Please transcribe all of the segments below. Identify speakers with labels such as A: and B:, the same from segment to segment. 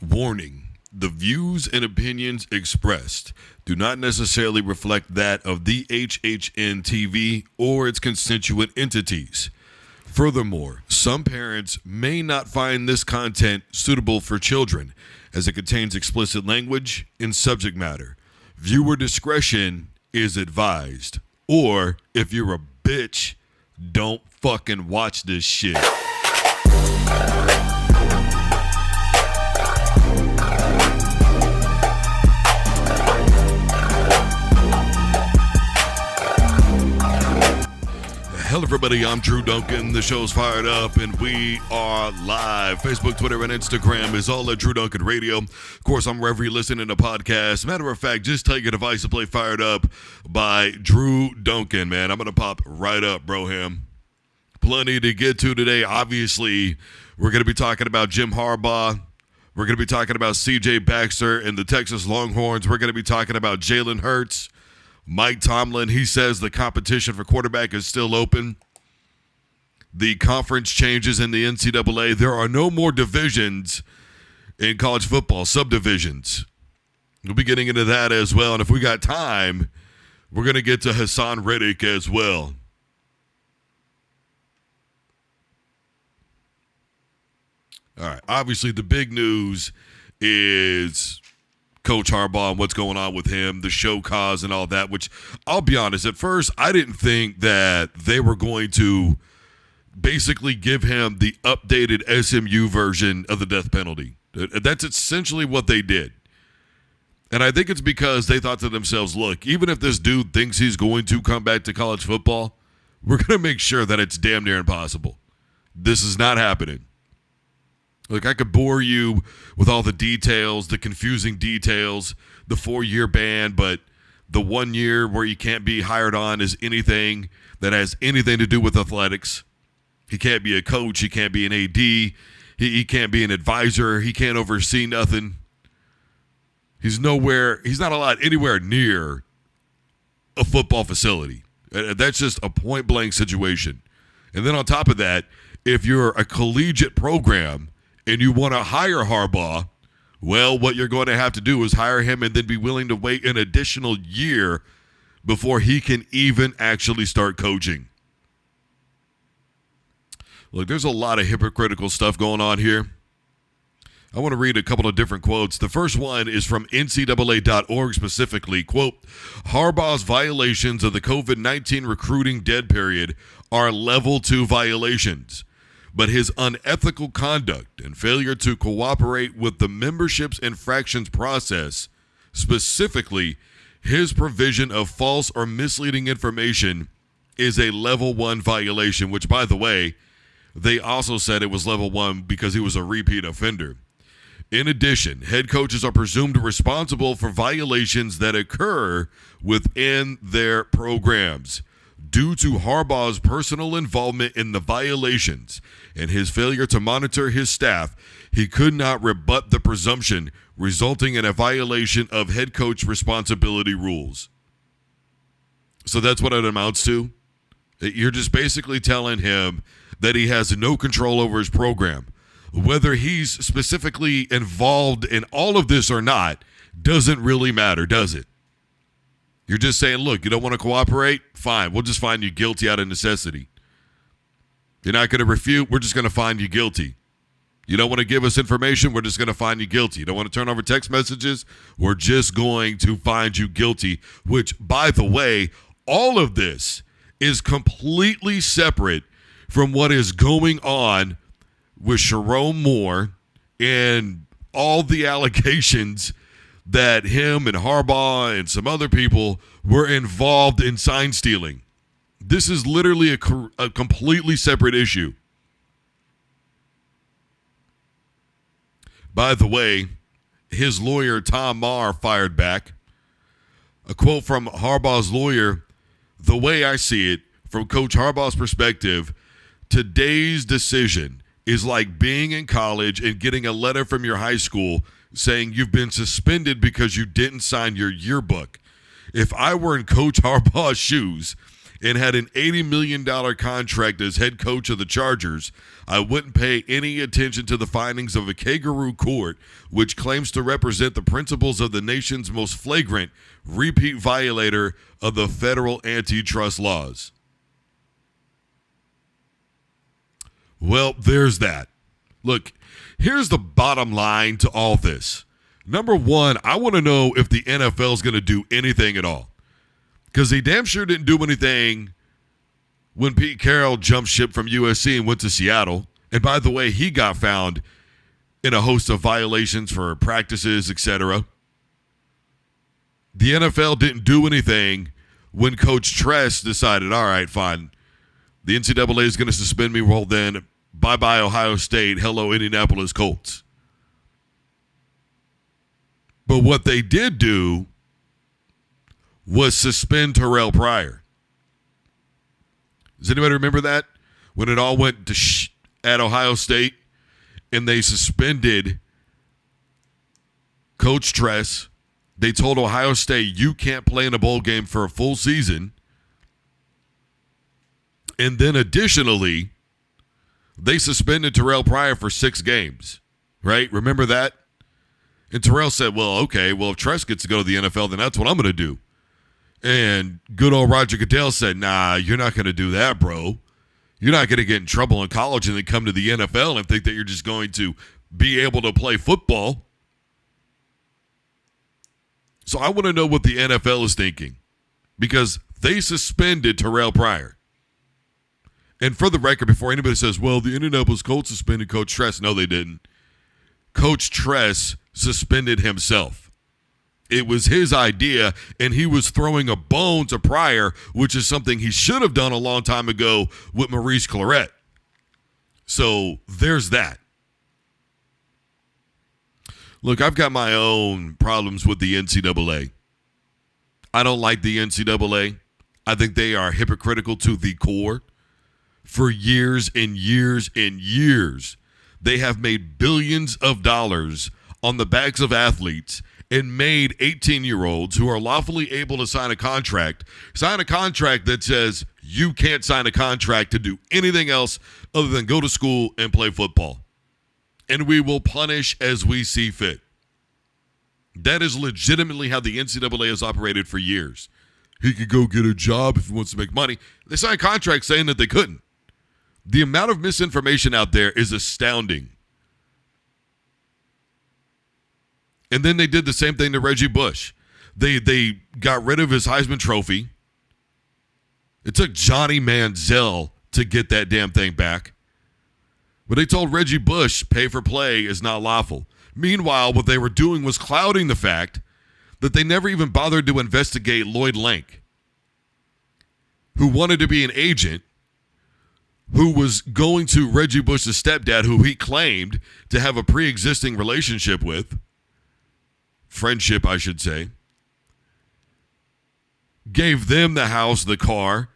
A: Warning. The views and opinions expressed do not necessarily reflect that of the HHN TV or its constituent entities. Furthermore, some parents may not find this content suitable for children as it contains explicit language and subject matter. Viewer discretion is advised. Or, if you're a bitch, don't fucking watch this shit. Hello, everybody. I'm Drew Duncan. The show's fired up, and we are live. Facebook, Twitter, and Instagram is all at Drew Duncan Radio. Of course, I'm wherever you listen to podcasts. Matter of fact, just tell your device to play Fired Up by Drew Duncan, man. I'm going to pop right up, broham. Plenty to get to today. Obviously, we're going to be talking about Jim Harbaugh. We're going to be talking about C.J. Baxter and the Texas Longhorns. We're going to be talking about Jalen Hurts. Mike Tomlin, he says the competition for quarterback is still open. The conference changes in the NCAA. There are no more divisions in college football, subdivisions. We'll be getting into that as well. And if we got time, we're going to get to Hassan Reddick as well. All right. Obviously, the big news is Coach Harbaugh and what's going on with him, the show cause and all that, which I'll be honest, at first I didn't think that they were going to basically give him the updated SMU version of the death penalty. That's essentially what they did. And I think it's because they thought to themselves, look, even if this dude thinks he's going to come back to college football, we're going to make sure that it's damn near impossible. This is not happening. Look, I could bore you with all the details, the confusing details, the 4-year ban, but the 1 year where you can't be hired on is anything that has anything to do with athletics. He can't be a coach. He can't be an AD. He can't be an advisor. He can't oversee nothing. He's not allowed anywhere near a football facility. That's just a point-blank situation. And then on top of that, if you're a collegiate program and you want to hire Harbaugh, well, what you're going to have to do is hire him and then be willing to wait an additional year before he can even actually start coaching. Look, there's a lot of hypocritical stuff going on here. I want to read a couple of different quotes. The first one is from NCAA.org specifically. Quote, Harbaugh's violations of the COVID-19 recruiting dead period are level 2 violations. But his unethical conduct and failure to cooperate with the membership's infractions process, specifically his provision of false or misleading information, is a level 1 violation, which, by the way, they also said it was level 1 because he was a repeat offender. In addition, head coaches are presumed responsible for violations that occur within their programs. Due to Harbaugh's personal involvement in the violations and his failure to monitor his staff, he could not rebut the presumption, resulting in a violation of head coach responsibility rules. So that's what it amounts to. You're just basically telling him that he has no control over his program. Whether he's specifically involved in all of this or not doesn't really matter, does it? You're just saying, look, you don't want to cooperate? Fine, we'll just find you guilty out of necessity. You're not going to refute? We're just going to find you guilty. You don't want to give us information? We're just going to find you guilty. You don't want to turn over text messages? We're just going to find you guilty, which, by the way, all of this is completely separate from what is going on with Sharon Moore and all the allegations that him and Harbaugh and some other people were involved in sign stealing. This is literally a completely separate issue. By the way, his lawyer, Tom Maher, fired back. A quote from Harbaugh's lawyer, the way I see it, from Coach Harbaugh's perspective, today's decision is like being in college and getting a letter from your high school saying you've been suspended because you didn't sign your yearbook. If I were in Coach Harbaugh's shoes and had an $80 million contract as head coach of the Chargers, I wouldn't pay any attention to the findings of a kangaroo court which claims to represent the principles of the nation's most flagrant repeat violator of the federal antitrust laws. Well, there's that. Look, here's the bottom line to all this. Number one, I want to know if the NFL is going to do anything at all. Because they damn sure didn't do anything when Pete Carroll jumped ship from USC and went to Seattle. And by the way, he got found in a host of violations for practices, etc. The NFL didn't do anything when Coach Tress decided, all right, fine, the NCAA is going to suspend me. Well, then, bye-bye Ohio State. Hello, Indianapolis Colts. But what they did do was suspend Terrell Pryor. Does anybody remember that? When it all went to at Ohio State and they suspended Coach Tress. They told Ohio State, you can't play in a bowl game for a full season. And then additionally, they suspended Terrell Pryor for 6 games, right? Remember that? And Terrell said, well, okay, well, if Tress gets to go to the NFL, then that's what I'm going to do. And good old Roger Goodell said, nah, you're not going to do that, bro. You're not going to get in trouble in college and then come to the NFL and think that you're just going to be able to play football. So I want to know what the NFL is thinking because they suspended Terrell Pryor. And for the record, before anybody says, well, the Indianapolis Colts suspended Coach Tress. No, they didn't. Coach Tress suspended himself. It was his idea, and he was throwing a bone to Pryor, which is something he should have done a long time ago with Maurice Clarett. So there's that. Look, I've got my own problems with the NCAA. I don't like the NCAA. I think they are hypocritical to the core. For years and years and years, they have made billions of dollars on the backs of athletes and made 18-year-olds who are lawfully able to sign a contract that says you can't sign a contract to do anything else other than go to school and play football. And we will punish as we see fit. That is legitimately how the NCAA has operated for years. He could go get a job if he wants to make money. They signed contracts saying that they couldn't. The amount of misinformation out there is astounding. And then they did the same thing to Reggie Bush. They got rid of his Heisman Trophy. It took Johnny Manziel to get that damn thing back. But they told Reggie Bush pay for play is not lawful. Meanwhile, what they were doing was clouding the fact that they never even bothered to investigate Lloyd Lank, who wanted to be an agent, who was going to Reggie Bush's stepdad, who he claimed to have a pre-existing relationship with. Friendship, I should say. Gave them the house, the car.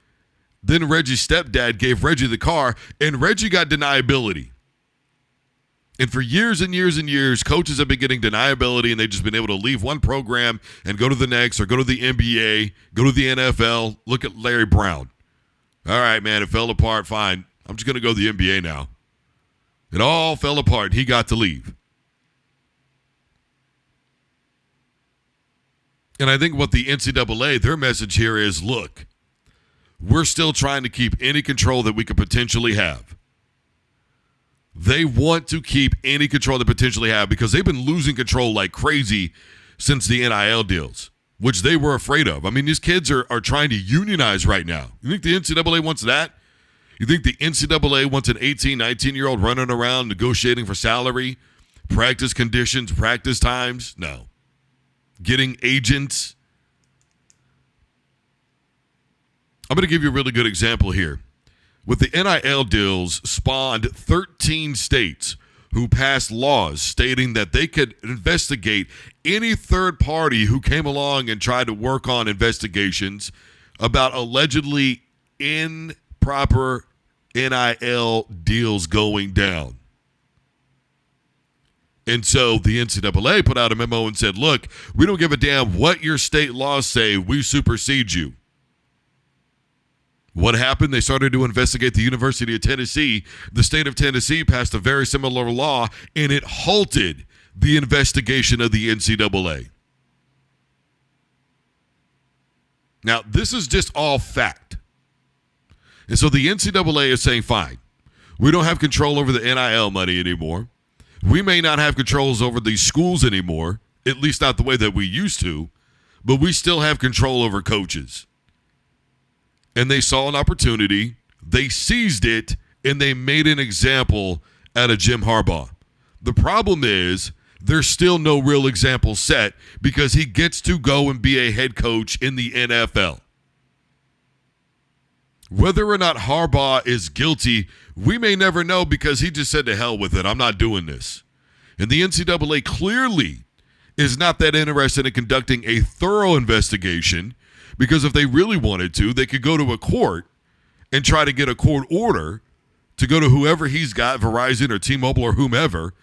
A: Then Reggie's stepdad gave Reggie the car, and Reggie got deniability. And for years and years and years, coaches have been getting deniability, and they've just been able to leave one program and go to the next, or go to the NBA, go to the NFL. Look at Larry Brown. All right, man, it fell apart. Fine. I'm just going to go to the NBA now. It all fell apart. He got to leave. And I think what the NCAA, their message here is, look, we're still trying to keep any control that we could potentially have. They want to keep any control they potentially have because they've been losing control like crazy since the NIL deals, which they were afraid of. I mean, these kids are trying to unionize right now. You think the NCAA wants that? You think the NCAA wants an 18, 19-year-old running around negotiating for salary, practice conditions, practice times? No. Getting agents. I'm going to give you a really good example here. With the NIL deals spawned 13 states who passed laws stating that they could investigate any third party who came along and tried to work on investigations about allegedly improper NIL deals going down. And so the NCAA put out a memo and said, look, we don't give a damn what your state laws say. We supersede you. What happened? They started to investigate the University of Tennessee. The state of Tennessee passed a very similar law, and it halted the investigation of the NCAA. Now, this is just all fact. And so the NCAA is saying, fine, we don't have control over the NIL money anymore. We may not have controls over these schools anymore, at least not the way that we used to, but we still have control over coaches. And they saw an opportunity, they seized it, and they made an example out of Jim Harbaugh. The problem is there's still no real example set because he gets to go and be a head coach in the NFL. Whether or not Harbaugh is guilty, we may never know because he just said to hell with it. I'm not doing this. And the NCAA clearly is not that interested in conducting a thorough investigation because if they really wanted to, they could go to a court and try to get a court order to go to whoever he's got, Verizon or T-Mobile or whomever,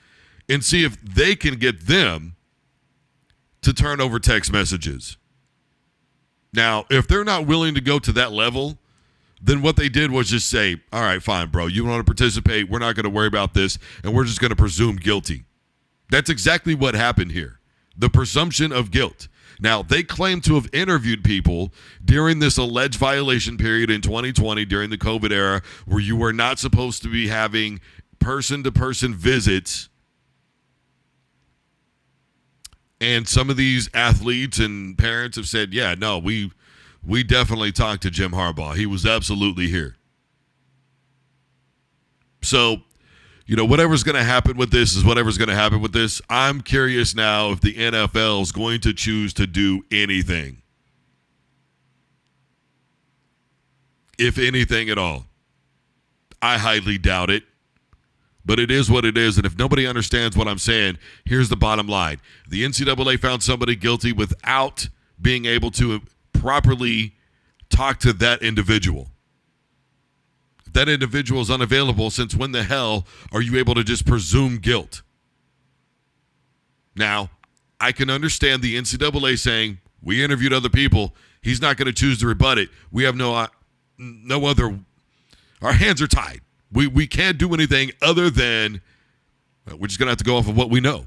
A: and see if they can get them to turn over text messages. Now, if they're not willing to go to that level, then what they did was just say, all right, fine, bro, you want to participate, we're not going to worry about this, and we're just going to presume guilty. That's exactly what happened here, the presumption of guilt. Now, they claim to have interviewed people during this alleged violation period in 2020 during the COVID era where you were not supposed to be having person-to-person visits. And some of these athletes and parents have said, yeah, no, we definitely talked to Jim Harbaugh. He was absolutely here. So, whatever's going to happen with this is whatever's going to happen with this. I'm curious now if the NFL is going to choose to do anything. If anything at all. I highly doubt it. But it is what it is, and if nobody understands what I'm saying, here's the bottom line. The NCAA found somebody guilty without being able to properly talk to that individual. If that individual is unavailable, since when the hell are you able to just presume guilt? Now, I can understand the NCAA saying, we interviewed other people. He's not going to choose to rebut it. We have no other, our hands are tied. We can't do anything other than we're just going to have to go off of what we know.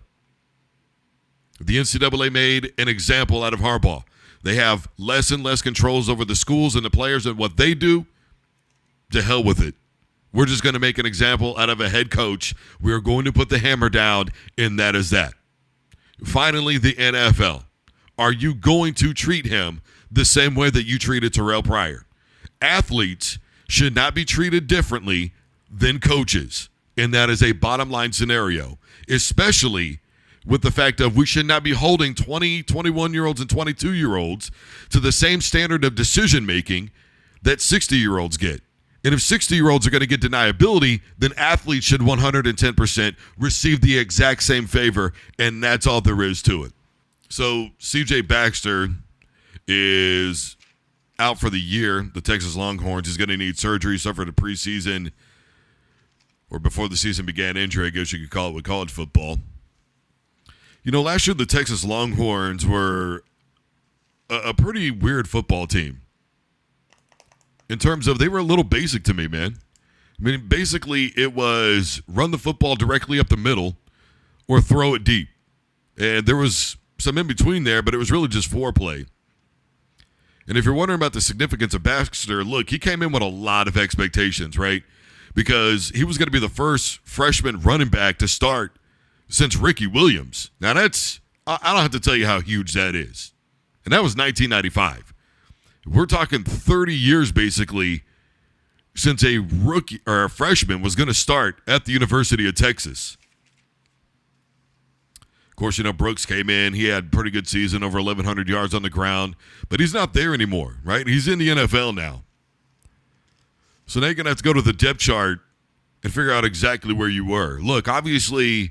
A: The NCAA made an example out of Harbaugh. They have less and less controls over the schools and the players and what they do. To hell with it. We're just going to make an example out of a head coach. We are going to put the hammer down, and that is that. Finally, the NFL. Are you going to treat him the same way that you treated Terrell Pryor? Athletes should not be treated differently than coaches, and that is a bottom line scenario, especially with the fact of we should not be holding 20, 21-year-olds and 22-year-olds to the same standard of decision-making that 60-year-olds get. And if 60-year-olds are going to get deniability, then athletes should 110% receive the exact same favor, and that's all there is to it. So C.J. Baxter is out for the year. The Texas Longhorns is going to need surgery, suffered a preseason or before the season began injury, I guess you could call it with college football. Last year the Texas Longhorns were a pretty weird football team. In terms of, they were a little basic to me, man. I mean, basically it was run the football directly up the middle or throw it deep. And there was some in between there, but it was really just foreplay. And if you're wondering about the significance of Baxter, look, he came in with a lot of expectations, right? Because he was going to be the first freshman running back to start since Ricky Williams. Now that's, I don't have to tell you how huge that is. And that was 1995. We're talking 30 years basically since a rookie or a freshman was going to start at the University of Texas. Of course, Brooks came in. He had a pretty good season, over 1,100 yards on the ground. But he's not there anymore, right? He's in the NFL now. So now you're going to have to go to the depth chart and figure out exactly where you were. Look, obviously,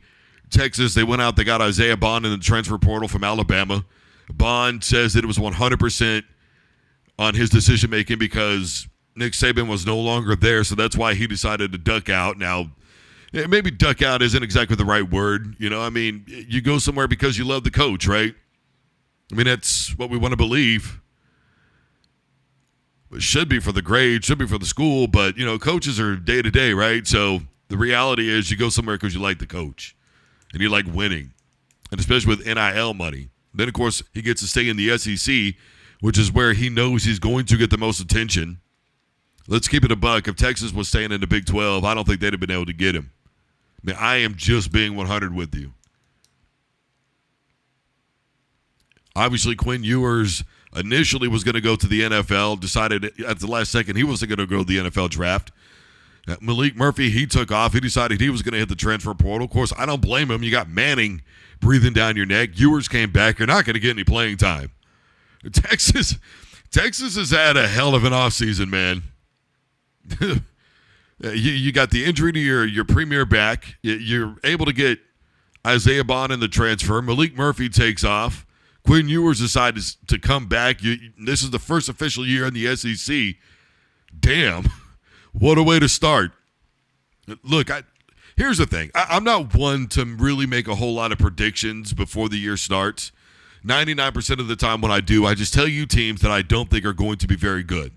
A: Texas, they went out, they got Isaiah Bond in the transfer portal from Alabama. Bond says that it was 100% on his decision-making because Nick Saban was no longer there, so that's why he decided to duck out. Now, maybe duck out isn't exactly the right word. You go somewhere because you love the coach, right? That's what we want to believe. It should be for the grade, should be for the school, but, coaches are day to day, right? So the reality is you go somewhere because you like the coach and you like winning, and especially with NIL money. Then, of course, he gets to stay in the SEC, which is where he knows he's going to get the most attention. Let's keep it a buck. If Texas was staying in the Big 12, I don't think they'd have been able to get him. I mean, I am just being 100 with you. Obviously, Quinn Ewers initially was going to go to the NFL, decided at the last second he wasn't going to go to the NFL draft. Malik Murphy, he took off. He decided he was going to hit the transfer portal. Of course, I don't blame him. You got Manning breathing down your neck. Ewers came back. You're not going to get any playing time. Texas has had a hell of an offseason, man. You got the injury to your premier back. You're able to get Isaiah Bond in the transfer. Malik Murphy takes off. Quinn Ewers decided to come back. This is the first official year in the SEC. Damn, what a way to start. Look, here's the thing. I'm not one to really make a whole lot of predictions before the year starts. 99% of the time when I do, I just tell you teams that I don't think are going to be very good.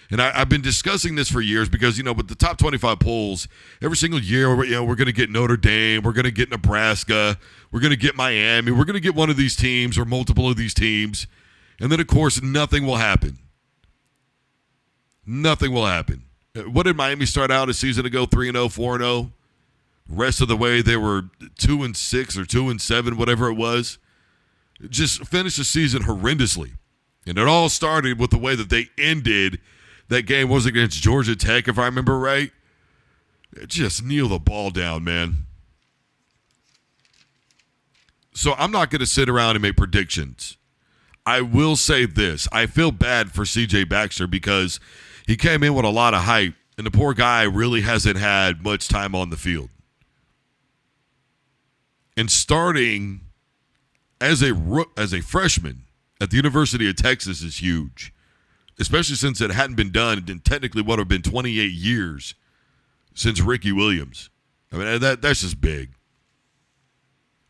A: And I've been discussing this for years because, with the top 25 polls, every single year, we're going to get Notre Dame, we're going to get Nebraska, we're going to get Miami, we're going to get one of these teams or multiple of these teams. And then, of course, nothing will happen. Nothing will happen. What did Miami start out a season ago? 3-0, 4-0? Rest of the way, they were 2-6 or 2-7, whatever it was. Just finished the season horrendously. And it all started with the way that they ended. That game was against Georgia Tech, if I remember right. Just kneel the ball down, man. So I'm not going to sit around and make predictions. I will say this. I feel bad for C.J. Baxter because he came in with a lot of hype, and the poor guy really hasn't had much time on the field. And starting as a freshman at the University of Texas is huge. Especially since it hadn't been done in technically what have been 28 years since Ricky Williams. I mean, that's just big.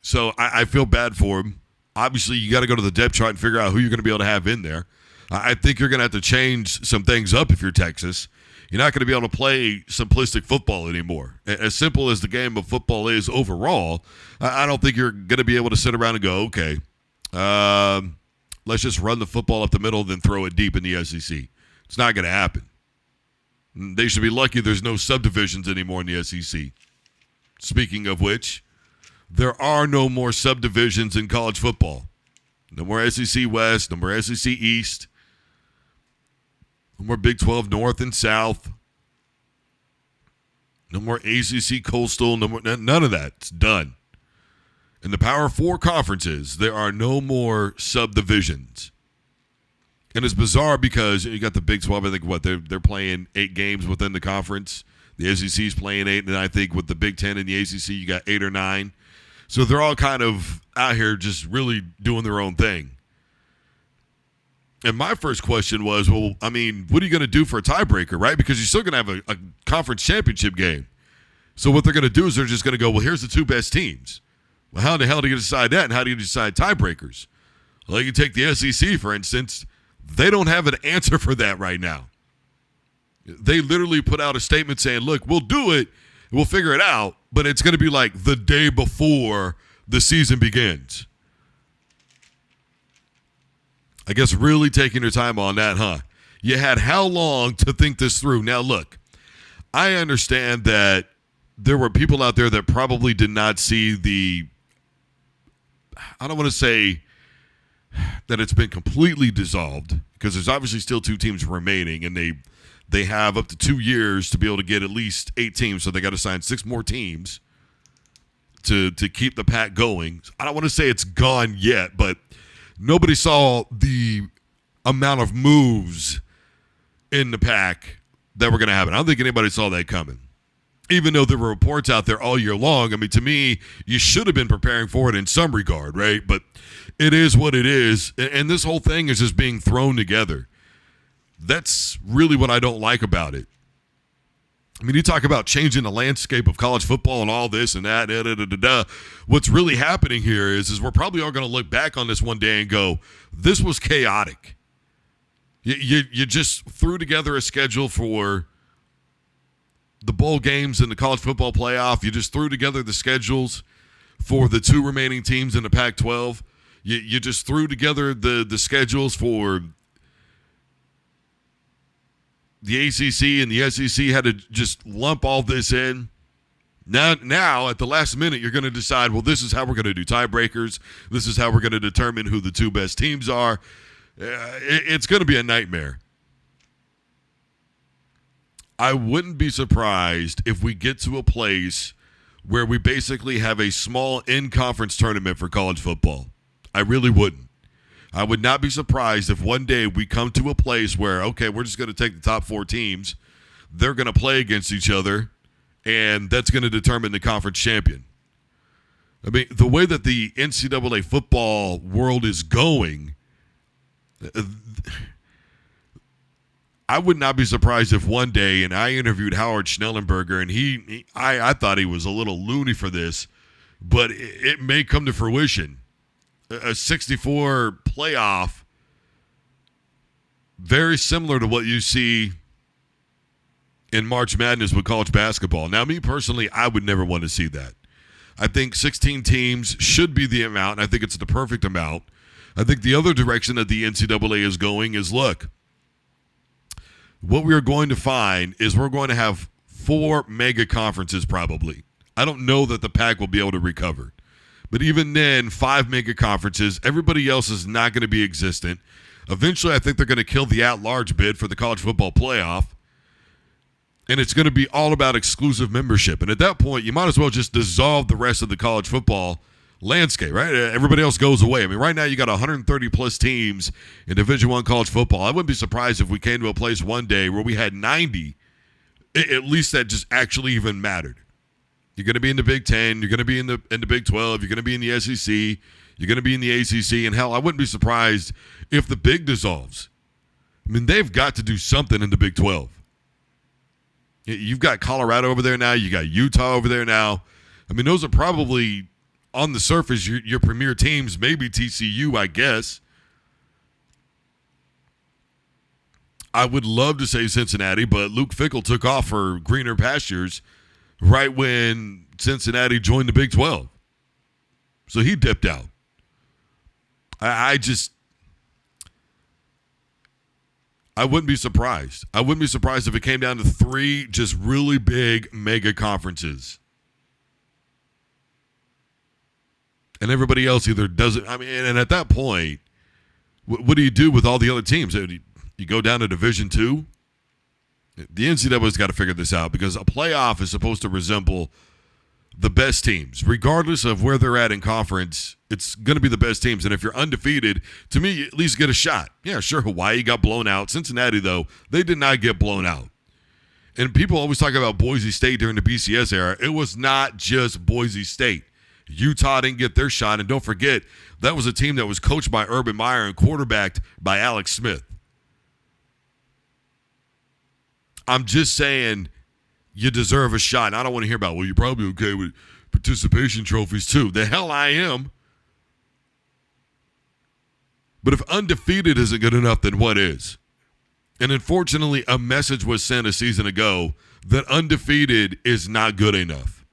A: So I feel bad for him. Obviously, you got to go to the depth chart and figure out who you're going to be able to have in there. I think you're going to have to change some things up if you're Texas. You're not going to be able to play simplistic football anymore. As simple as the game of football is overall, I don't think you're going to be able to sit around and go, okay, let's just run the football up the middle and then throw it deep in the SEC. It's not going to happen. They should be lucky there's no subdivisions anymore in the SEC. Speaking of which, there are no more subdivisions in college football. No more SEC West, no more SEC East, no more Big 12 North and South, no more ACC Coastal, none of that. It's done. In the Power 4 conferences, there are no more subdivisions. And it's bizarre because you got the Big 12, I think, they're playing 8 games within the conference. The SEC's playing 8, and I think with the Big 10 and the ACC, you got 8 or 9. So they're all kind of out here just really doing their own thing. And my first question was, well, I mean, what are you going to do for a tiebreaker, right? Because you're still going to have a conference championship game. So what they're going to do is they're just going to go, well, here's the 2 best teams. Well, how the hell do you decide that, and how do you decide tiebreakers? Well, you take the SEC, for instance. They don't have an answer for that right now. They literally put out a statement saying, look, we'll do it, we'll figure it out, but it's going to be like the day before the season begins. I guess really taking your time on that, huh? You had how long to think this through? Now, look, I understand that there were people out there that probably did not see I don't want to say that it's been completely dissolved because there's obviously still 2 teams remaining, and they have up to 2 years to be able to get at least 8 teams, so they got to sign 6 more teams to keep the pack going. I don't want to say it's gone yet, but nobody saw the amount of moves in the pack that were going to happen. I don't think anybody saw that coming. Even though there were reports out there all year long, I mean, to me, you should have been preparing for it in some regard, right? But it is what it is, and this whole thing is just being thrown together. That's really what I don't like about it. I mean, you talk about changing the landscape of college football and all this and that. What's really happening here is we're probably all going to look back on this one day and go, this was chaotic. You just threw together a schedule for the bowl games in the college football playoff. You just threw together the schedules for the two remaining teams in the Pac-12. You just threw together the schedules for the ACC and the SEC. Had to just lump all this in. Now, at the last minute, you're going to decide, well, this is how we're going to do tiebreakers. This is how we're going to determine who the two best teams are. It's going to be a nightmare. I wouldn't be surprised if we get to a place where we basically have a small in-conference tournament for college football. I really wouldn't. I would not be surprised if one day we come to a place where, okay, we're just going to take the top 4 teams. They're going to play against each other, and that's going to determine the conference champion. I mean, the way that the NCAA football world is going, I would not be surprised if one day, and I interviewed Howard Schnellenberger, and I thought he was a little loony for this, but it may come to fruition. A 64 playoff, very similar to what you see in March Madness with college basketball. Now, me personally, I would never want to see that. I think 16 teams should be the amount, and I think it's the perfect amount. I think the other direction that the NCAA is going is, look, what we are going to find is we're going to have 4 mega conferences probably. I don't know that the Pac will be able to recover. But even then, 5 mega conferences, everybody else is not going to be existent. Eventually, I think they're going to kill the at-large bid for the college football playoff. And it's going to be all about exclusive membership. And at that point, you might as well just dissolve the rest of the college football landscape, right? Everybody else goes away. I mean, right now you got 130-plus teams in Division I college football. I wouldn't be surprised if we came to a place one day where we had 90, at least that just actually even mattered. You're going to be in the Big Ten. You're going to be in the Big 12. You're going to be in the SEC. You're going to be in the ACC. And, hell, I wouldn't be surprised if the Big dissolves. I mean, they've got to do something in the Big 12. You've got Colorado over there now. You got Utah over there now. I mean, those are probably, on the surface, your premier teams. Maybe TCU, I guess. I would love to say Cincinnati, but Luke Fickell took off for greener pastures right when Cincinnati joined the Big 12. So he dipped out. I wouldn't be surprised. I wouldn't be surprised if it came down to 3 just really big mega conferences. And everybody else either doesn't. I mean, and at that point, what do you do with all the other teams? You go down to Division II? The NCAA's got to figure this out because a playoff is supposed to resemble the best teams. Regardless of where they're at in conference, it's going to be the best teams. And if you're undefeated, to me, you at least get a shot. Yeah, sure, Hawaii got blown out. Cincinnati, though, they did not get blown out. And people always talk about Boise State during the BCS era. It was not just Boise State. Utah didn't get their shot. And don't forget, that was a team that was coached by Urban Meyer and quarterbacked by Alex Smith. I'm just saying you deserve a shot. I don't want to hear about, well, you're probably okay with participation trophies too. The hell I am. But if undefeated isn't good enough, then what is? And unfortunately, a message was sent a season ago that undefeated is not good enough,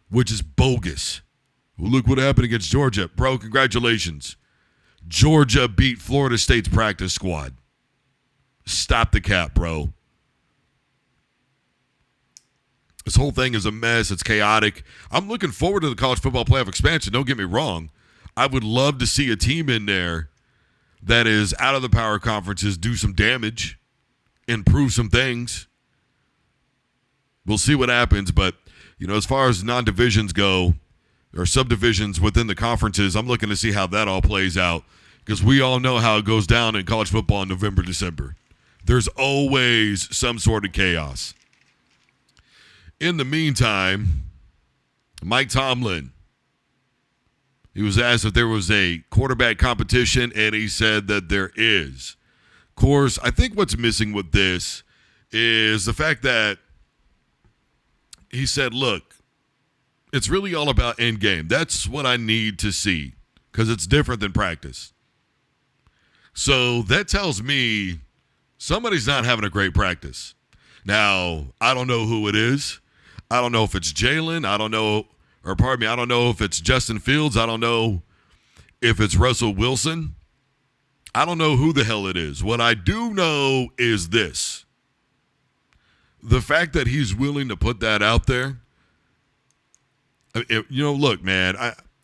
A: which is bogus. Well, look what happened against Georgia. Bro, congratulations. Georgia beat Florida State's practice squad. Stop the cap, bro. This whole thing is a mess. It's chaotic. I'm looking forward to the college football playoff expansion. Don't get me wrong. I would love to see a team in there that is out of the power conferences do some damage, improve some things. We'll see what happens. But, as far as non-divisions go or subdivisions within the conferences, I'm looking to see how that all plays out because we all know how it goes down in college football in November, December. There's always some sort of chaos. In the meantime, Mike Tomlin, he was asked if there was a quarterback competition, and he said that there is. Of course, I think what's missing with this is the fact that he said, look, it's really all about end game. That's what I need to see because it's different than practice. So that tells me Somebody's not having a great practice. Now, I don't know who it is. I don't know if it's Jalen. I don't know if it's Justin Fields. I don't know if it's Russell Wilson. I don't know who the hell it is. What I do know is this. The fact that he's willing to put that out there, look, man,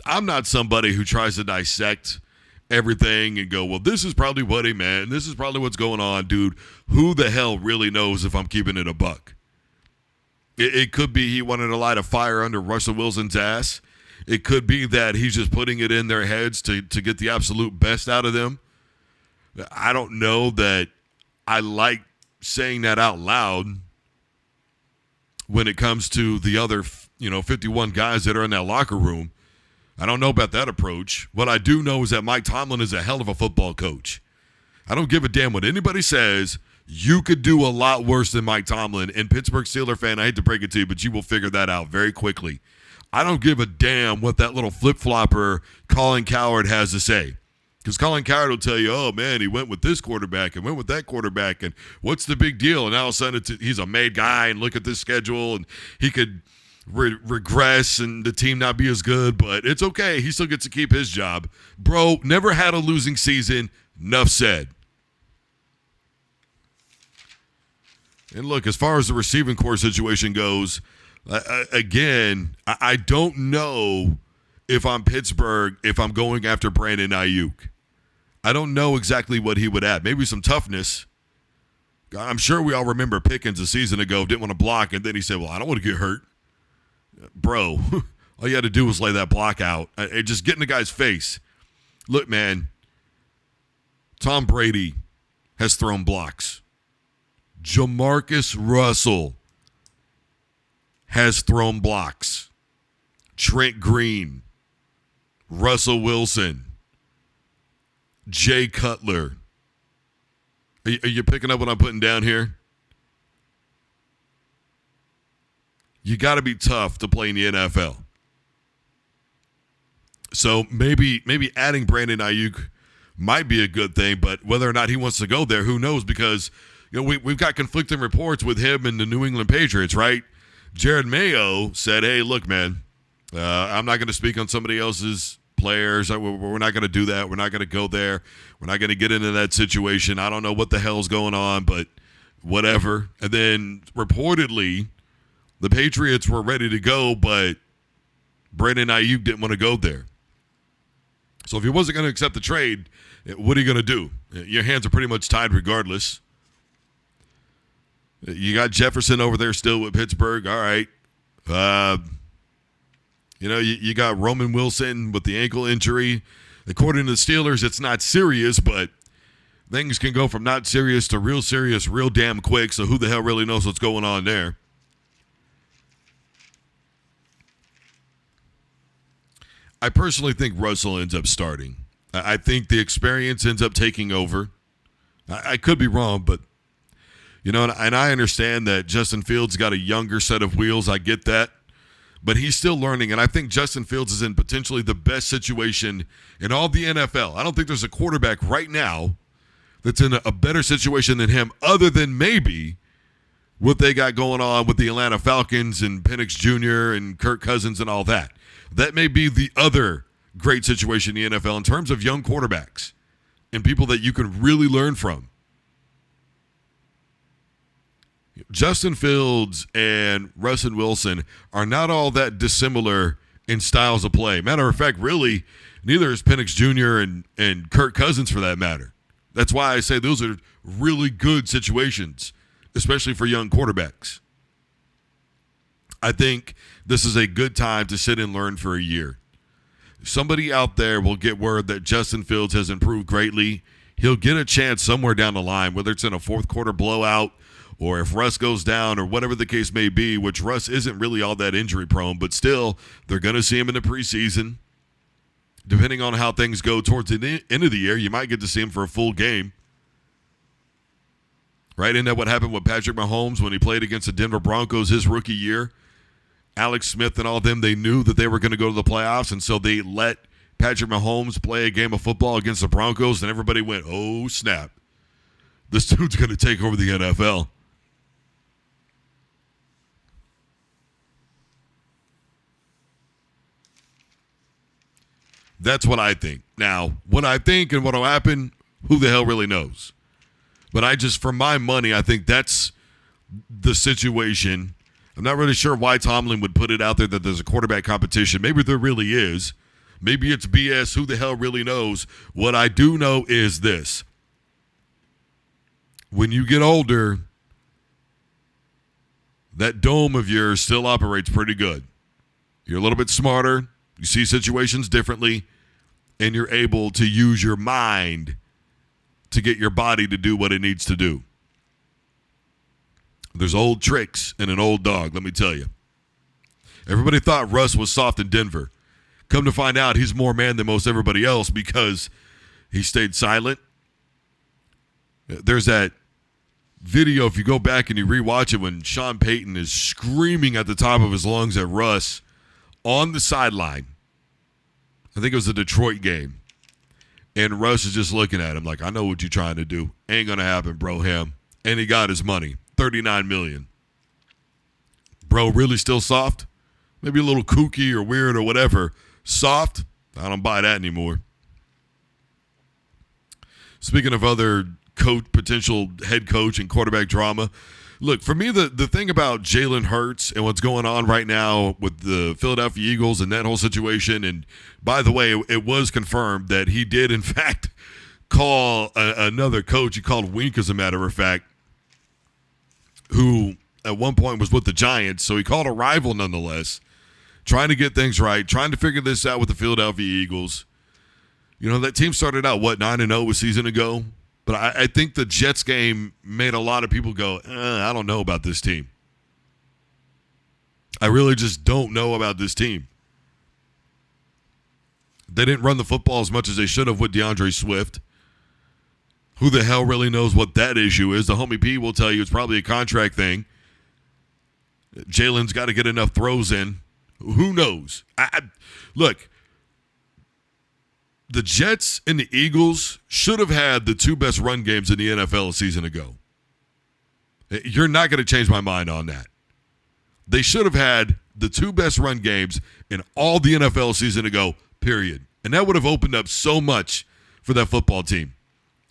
A: I'm not somebody who tries to dissect everything and go, well, this is probably what he meant. This is probably what's going on, dude. Who the hell really knows if I'm keeping it a buck? It could be he wanted to light a fire under Russell Wilson's ass. It could be that he's just putting it in their heads to get the absolute best out of them. I don't know that I like saying that out loud when it comes to the other, 51 guys that are in that locker room. I don't know about that approach. What I do know is that Mike Tomlin is a hell of a football coach. I don't give a damn what anybody says. You could do a lot worse than Mike Tomlin. And Pittsburgh Steelers fan, I hate to break it to you, but you will figure that out very quickly. I don't give a damn what that little flip-flopper Colin Cowherd has to say. Because Colin Cowherd will tell you, oh, man, he went with this quarterback and went with that quarterback, and what's the big deal? And all of a sudden he's a made guy, and look at this schedule, and he could regress and the team not be as good, but it's okay. He still gets to keep his job. Bro, never had a losing season. Enough said. And look, as far as the receiving core situation goes, again, I don't know if I'm Pittsburgh, if I'm going after Brandon Ayuk. I don't know exactly what he would add. Maybe some toughness. I'm sure we all remember Pickens a season ago didn't want to block, and then he said, well, I don't want to get hurt. Bro, all you had to do was lay that block out. Just get in the guy's face. Look, man, Tom Brady has thrown blocks. Jamarcus Russell has thrown blocks. Trent Green, Russell Wilson, Jay Cutler. Are you picking up what I'm putting down here? You got to be tough to play in the NFL. So maybe adding Brandon Ayuk might be a good thing, but whether or not he wants to go there, who knows? Because we've got conflicting reports with him and the New England Patriots, right? Jared Mayo said, hey, look, man, I'm not going to speak on somebody else's players. We're not going to do that. We're not going to go there. We're not going to get into that situation. I don't know what the hell's going on, but whatever. And then reportedly, the Patriots were ready to go, but Brandon Ayuk didn't want to go there. So if he wasn't going to accept the trade, what are you going to do? Your hands are pretty much tied regardless. You got Jefferson over there still with Pittsburgh. All right. You got Roman Wilson with the ankle injury. According to the Steelers, it's not serious, but things can go from not serious to real serious real damn quick, so who the hell really knows what's going on there? I personally think Russell ends up starting. I think the experience ends up taking over. I could be wrong, but, and I understand that Justin Fields got a younger set of wheels. I get that. But he's still learning, and I think Justin Fields is in potentially the best situation in all the NFL. I don't think there's a quarterback right now that's in a better situation than him, other than maybe what they got going on with the Atlanta Falcons and Penix Jr. and Kirk Cousins and all that. That may be the other great situation in the NFL in terms of young quarterbacks and people that you can really learn from. Justin Fields and Russell Wilson are not all that dissimilar in styles of play. Matter of fact, really, neither is Penix Jr. and Kirk Cousins for that matter. That's why I say those are really good situations, especially for young quarterbacks. I think this is a good time to sit and learn for a year. Somebody out there will get word that Justin Fields has improved greatly. He'll get a chance somewhere down the line, whether it's in a fourth quarter blowout or if Russ goes down or whatever the case may be, which Russ isn't really all that injury prone, but still, they're going to see him in the preseason. Depending on how things go towards the end of the year, you might get to see him for a full game. Right? Isn't that what happened with Patrick Mahomes when he played against the Denver Broncos his rookie year? Alex Smith and all of them, they knew that they were going to go to the playoffs, and so they let Patrick Mahomes play a game of football against the Broncos, and everybody went, oh, snap. This dude's going to take over the NFL. That's what I think. Now, what I think and what will happen, who the hell really knows? But for my money, I think that's the situation. I'm not really sure why Tomlin would put it out there that there's a quarterback competition. Maybe there really is. Maybe it's BS. Who the hell really knows? What I do know is this. When you get older, that dome of yours still operates pretty good. You're a little bit smarter. You see situations differently. And you're able to use your mind to get your body to do what it needs to do. There's old tricks in an old dog, let me tell you. Everybody thought Russ was soft in Denver. Come to find out, he's more man than most everybody else because he stayed silent. There's that video, if you go back and you rewatch it, when Sean Payton is screaming at the top of his lungs at Russ on the sideline. I think it was a Detroit game. And Russ is just looking at him like, I know what you're trying to do. Ain't going to happen, bro, him. And he got his money, $39 million. Bro, really still soft? Maybe a little kooky or weird or whatever. Soft? I don't buy that anymore. Speaking of other potential head coach and quarterback drama, look, for me, the thing about Jalen Hurts and what's going on right now with the Philadelphia Eagles and that whole situation, and by the way, it was confirmed that he did, in fact, call another coach. He called Wink, as a matter of fact, who at one point was with the Giants, so he called a rival nonetheless, trying to get things right, trying to figure this out with the Philadelphia Eagles. You know, that team started out, 9-0 a season ago? But I think the Jets game made a lot of people go, I don't know about this team. I really just don't know about this team. They didn't run the football as much as they should have with DeAndre Swift. Who the hell really knows what that issue is? The homie P will tell you it's probably a contract thing. Jalen's got to get enough throws in. Who knows? Look. The Jets and the Eagles should have had the two best run games in the NFL a season ago. You're not going to change my mind on that. They should have had the two best run games in all the NFL a season ago, period. And that would have opened up so much for that football team.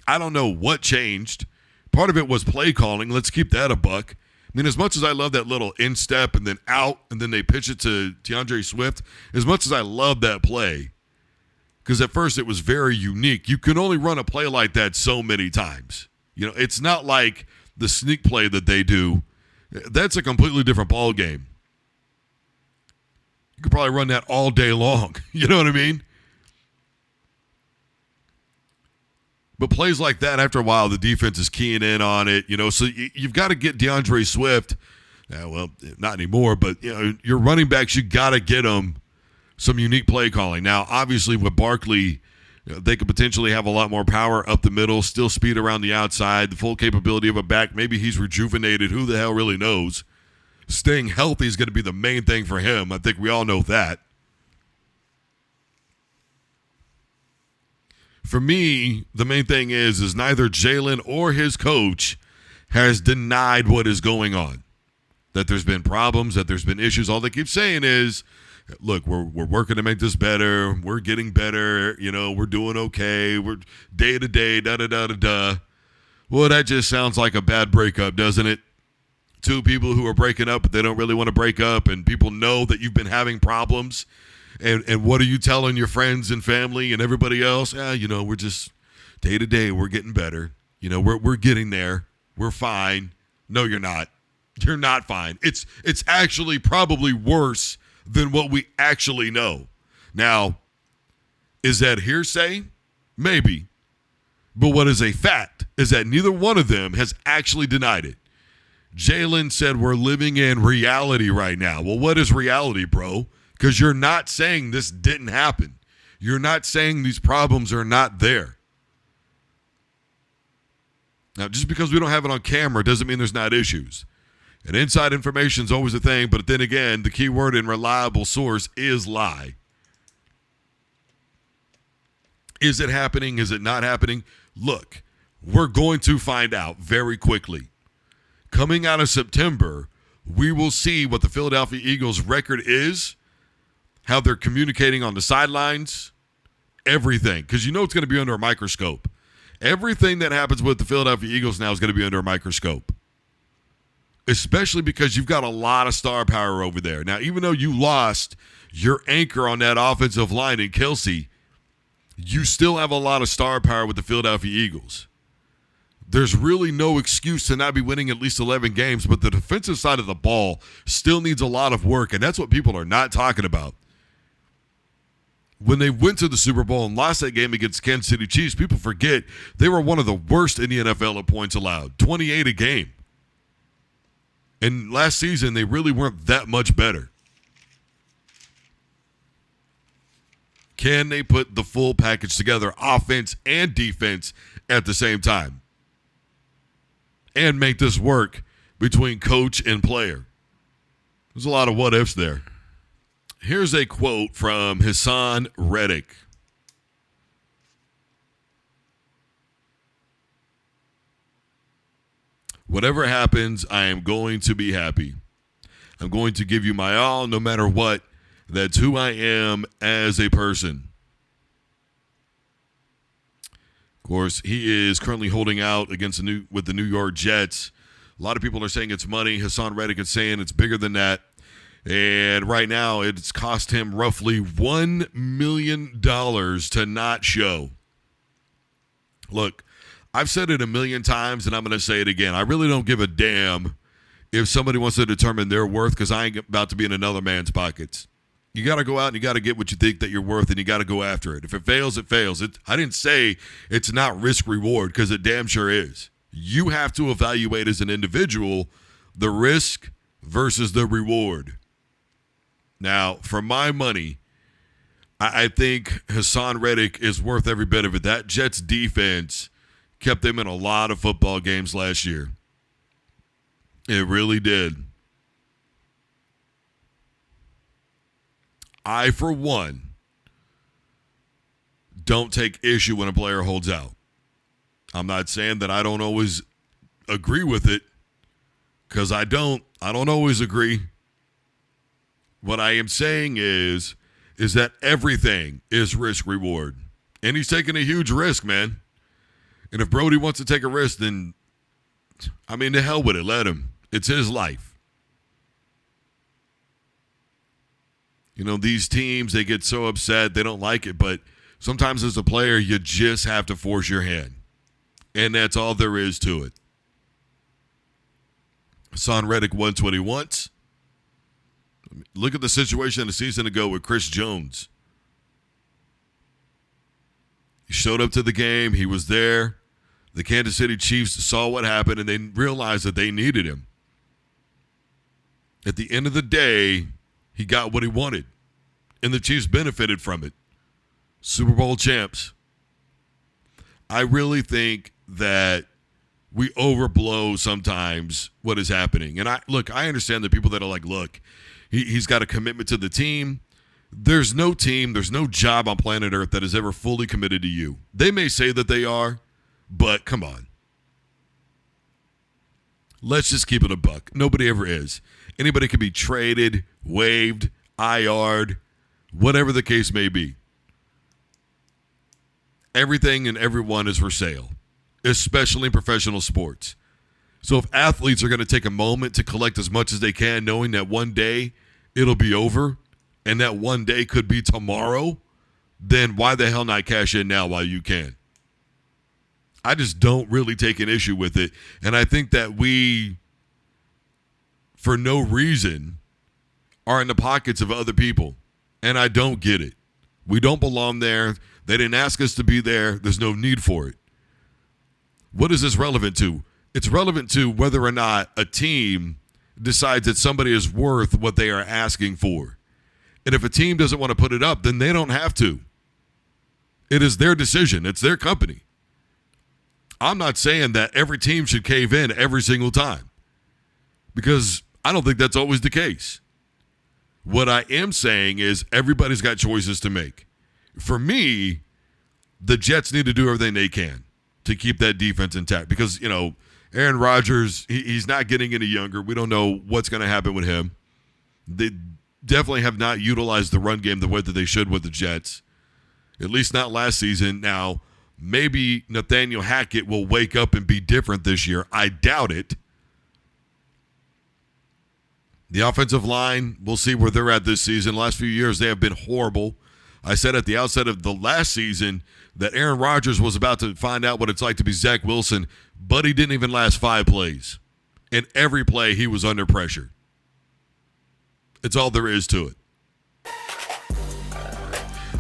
A: I don't know what changed. Part of it was play calling. Let's keep that a buck. I mean, as much as I love that little instep and then out and then they pitch it to DeAndre Swift, as much as I love that play, because at first it was very unique. You can only run a play like that so many times. You know, it's not like the sneak play that they do. That's a completely different ball game. You could probably run that all day long. You know what I mean? But plays like that, after a while, the defense is keying in on it. You know, so you've got to get DeAndre Swift. Well, not anymore, but you know, your running backs, you got to get them some unique play calling. Now, obviously, with Barkley, they could potentially have a lot more power up the middle, still speed around the outside, the full capability of a back. Maybe he's rejuvenated. Who the hell really knows? Staying healthy is going to be the main thing for him. I think we all know that. For me, the main thing is neither Jalen or his coach has denied what is going on. That there's been problems, that there's been issues. All they keep saying is, look, we're working to make this better. We're getting better. You know, we're doing okay. We're day to day, da-da-da-da-da. Well, that just sounds like a bad breakup, doesn't it? Two people who are breaking up, but they don't really want to break up, and people know that you've been having problems. And what are you telling your friends and family and everybody else? You know, we're just day to day. We're getting better. You know, we're getting there. We're fine. No, you're not. You're not fine. It's actually probably worse than what we actually know. Now, is that hearsay? Maybe. But what is a fact is that neither one of them has actually denied it. Jalen said we're living in reality right now. Well, what is reality, bro? Because you're not saying this didn't happen. You're not saying these problems are not there. Now, just because we don't have it on camera doesn't mean there's not issues. And inside information is always a thing, but then again, the key word in reliable source is lie. Is it happening? Is it not happening? Look, We're going to find out very quickly. Coming out of September, we will see what the Philadelphia Eagles record is, how they're communicating on the sidelines, everything. Because you know it's going to be under a microscope. Everything that happens with the Philadelphia Eagles now is going to be under a microscope. Especially because you've got a lot of star power over there. Now, even though you lost your anchor on that offensive line in Kelsey, you still have a lot of star power with the Philadelphia Eagles. There's really no excuse to not be winning at least 11 games, but the defensive side of the ball still needs a lot of work, and that's what people are not talking about. When they went to the Super Bowl and lost that game against Kansas City Chiefs, people forget they were one of the worst in the NFL at points allowed, 28 a game. And last season, they really weren't that much better. Can they put the full package together, offense and defense, at the same time? And make this work between coach and player? There's a lot of what ifs there. Here's a quote from Hassan Reddick. Whatever happens, I am going to be happy. I'm going to give you my all no matter what. That's who I am as a person. Of course, he is currently holding out with the New York Jets. A lot of people are saying it's money. Hassan Reddick is saying it's bigger than that. And right now, it's cost him roughly $1 million to not show. Look, I've said it a million times, and I'm going to say it again. I really don't give a damn if somebody wants to determine their worth, because I ain't about to be in another man's pockets. You got to go out and you got to get what you think that you're worth, and you got to go after it. If it fails, it fails. I didn't say it's not risk-reward, because it damn sure is. You have to evaluate as an individual the risk versus the reward. Now, for my money, I think Hassan Reddick is worth every bit of it. That Jets defense kept them in a lot of football games last year. It really did. I, for one, don't take issue when a player holds out. I'm not saying that I don't always agree with it, because I don't always agree. What I am saying is that everything is risk-reward. And he's taking a huge risk, man. And if Brody wants to take a risk, then, to hell with it. Let him. It's his life. These teams, they get so upset, they don't like it. But sometimes as a player, you just have to force your hand. And that's all there is to it. Hassan Reddick wants what he wants. Look at the situation a season ago with Chris Jones. He showed up to the game. He was there. The Kansas City Chiefs saw what happened, and they realized that they needed him. At the end of the day, he got what he wanted, and the Chiefs benefited from it. Super Bowl champs. I really think that we overblow sometimes what is happening. And I understand the people that are like, look, he's got a commitment to the team. There's no team, there's no job on planet Earth that is ever fully committed to you. They may say that they are, but come on. Let's just keep it a buck. Nobody ever is. Anybody can be traded, waived, IR'd, whatever the case may be. Everything and everyone is for sale, especially in professional sports. So if athletes are going to take a moment to collect as much as they can, knowing that one day it'll be over, and that one day could be tomorrow, then why the hell not cash in now while you can? I just don't really take an issue with it. And I think that we, for no reason, are in the pockets of other people. And I don't get it. We don't belong there. They didn't ask us to be there. There's no need for it. What is this relevant to? It's relevant to whether or not a team decides that somebody is worth what they are asking for. And if a team doesn't want to put it up, then they don't have to. It is their decision. It's their company. I'm not saying that every team should cave in every single time, because I don't think that's always the case. What I am saying is everybody's got choices to make. For me, the Jets need to do everything they can. to keep that defense intact because, Aaron Rodgers, he's not getting any younger. We don't know what's going to happen with him. They definitely have not utilized the run game the way that they should with the Jets, at least not last season. Now, maybe Nathaniel Hackett will wake up and be different this year. I doubt it. The offensive line, we'll see where they're at this season. The last few years, they have been horrible. I said at the outset of the last season that Aaron Rodgers was about to find out what it's like to be Zach Wilson, but he didn't even last 5 plays. In every play, he was under pressure. It's all there is to it.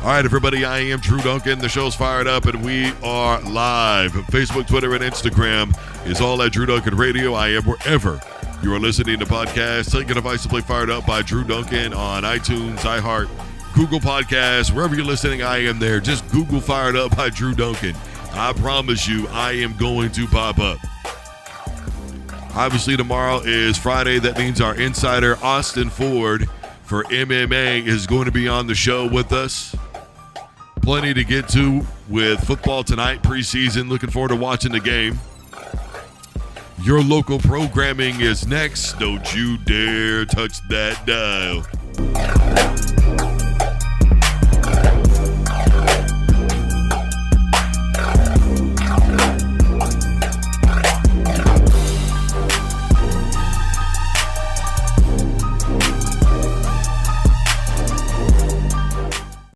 A: All right, everybody, I am Drew Duncan. The show's fired up, and we are live. Facebook, Twitter, and Instagram is all at Drew Duncan Radio. I am wherever you are listening to podcasts. Take a device to play Fired Up by Drew Duncan on iTunes, iHeart, Google Podcasts. Wherever you're listening, I am there. Just Google Fired Up by Drew Duncan. I promise you, I am going to pop up. Obviously, tomorrow is Friday. That means our insider, Austin Ford, for MMA is going to be on the show with us. Plenty to get to with football tonight, preseason. Looking forward to watching the game. Your local programming is next. Don't you dare touch that dial.